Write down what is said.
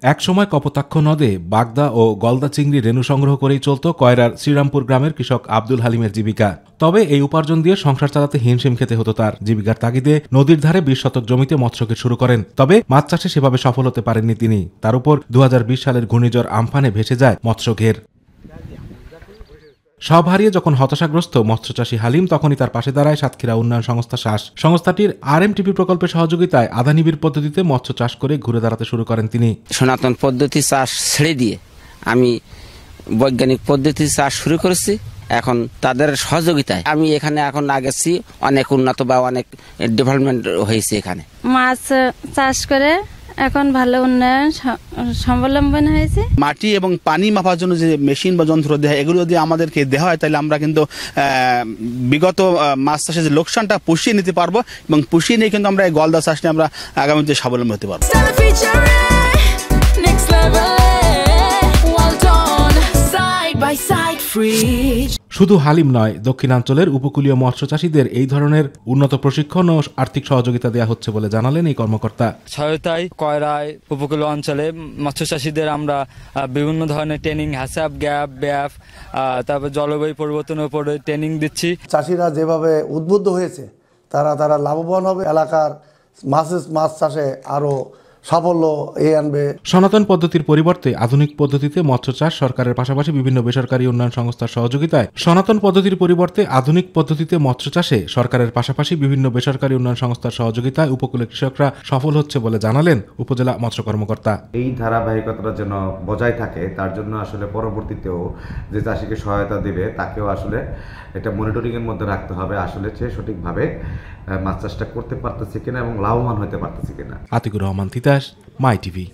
একসময় কপোতাক্ষ নদে বাগদা ও গলদা চিংড়ি রেণু সংগ্রহ করেই চলত কয়রার শ্রীরামপুর গ্রামের কৃষক আব্দুল হালিমের জীবিকা। তবে এই উপার্জন দিয়ে সংসার চালাতে হিমশিম খেতে হতো তার। জীবিকার তাগিদে নদীর ধারে 20 শতক জমিতে মৎস্যক্ষেত শুরু করেন। তবে মাছ চাষে সেভাবে সফল হতে পারেননি তিনি। তার উপর 2020 সালের ঘূর্ণিঝড় আমফানে ভেসে যায় মৎস্যঘের। সব হারিয়ে যখন হতাশাগ্রস্ত মৎস্যচাষী হালিম, তখনই তার পাশে দাঁড়ায় সাতক্ষীরা উন্নয়ন সংস্থা শ্বাস। সংস্থাটির RMTP প্রকল্পের সহযোগিতায় আধানিবিড় পদ্ধতিতে মৎস্য চাষ করে ঘুরে দাঁড়াতে শুরু করেন তিনি। সনাতন পদ্ধতি চাষ ছেড়ে দিয়ে আমি বৈজ্ঞানিক পদ্ধতি চাষ শুরু করেছি। এখন তাদের সহযোগিতায় আমি এখানে এখন আগেছি, অনেক উন্নত বা অনেক ডেভেলপমেন্ট হয়েছে। এখানে মাছ চাষ করে এখন ভালো উন্নয়ন স্বাবলম্বন হয়েছে। মাটি এবং পানি মাপার জন্য যে মেশিন বা যন্ত্র দেয়, এগুলো যদি আমাদেরকে দেওয়া হয় তাহলে আমরা কিন্তু বিগত মাছ চাষের যে লোকসানটা পুষিয়ে নিতে পারবো, এবং পুষিয়ে নিয়ে কিন্তু আমরা এই গলদা চাষ নিয়ে আমরা আগামীতে স্বাবলম্বী হতে পারবো। শুধু হালিম নয়, দক্ষিণাঞ্চলের উপকূলীয় মৎস্যচাষীদের এই ধরনের উন্নত প্রশিক্ষণ ও আর্থিক সহযোগিতা দেওয়া হচ্ছে বলে জানালেন এই কর্মকর্তা। সহায়তায় কয়রায় উপকূলীয় অঞ্চলে মৎস্যচাষীদের আমরা বিভিন্ন ধরনের ট্রেনিং, হ্যাসাপ, গ্যাপ, ব্যাফ, তারপর জলবায়ু পরিবর্তনের উপরে ট্রেনিং দিচ্ছি। চাষিরা যেভাবে উদ্বুদ্ধ হয়েছে তারা লাভবান হবে, এলাকার মাছ চাষে আরো সাফল্য আনবে। সনাতন পদ্ধতির পরিবর্তে আধুনিক পদ্ধতিতে মৎস্য চাষ সরকারের পাশাপাশি বিভিন্ন বেসরকারি উন্নয়ন সংস্থার সহযোগিতায় সনাতন পদ্ধতির পরিবর্তে আধুনিক পদ্ধতিতে মৎস্য চাষে সরকারের পাশাপাশি বিভিন্ন বেসরকারি উন্নয়ন সংস্থার সহযোগিতায় উপকূলীয় কৃষকরা সফল হচ্ছে বলে জানালেন উপজেলা মৎস্য কর্মকর্তা। এই ধারাবাহিকতাটা যেন বজায় থাকে, তার জন্য আসলে পরবর্তীতেও যে চাষিকে সহায়তা দেবে তাকেও আসলে এটা মনিটরিং এর মধ্যে রাখতে হবে, আসলে সে সঠিকভাবে মাছ চাষটা করতে পারতেছে কিনা এবং লাভবান হতে পারতেছে কিনা। আতিকুর রহমান তিতাস, মাই টিভি।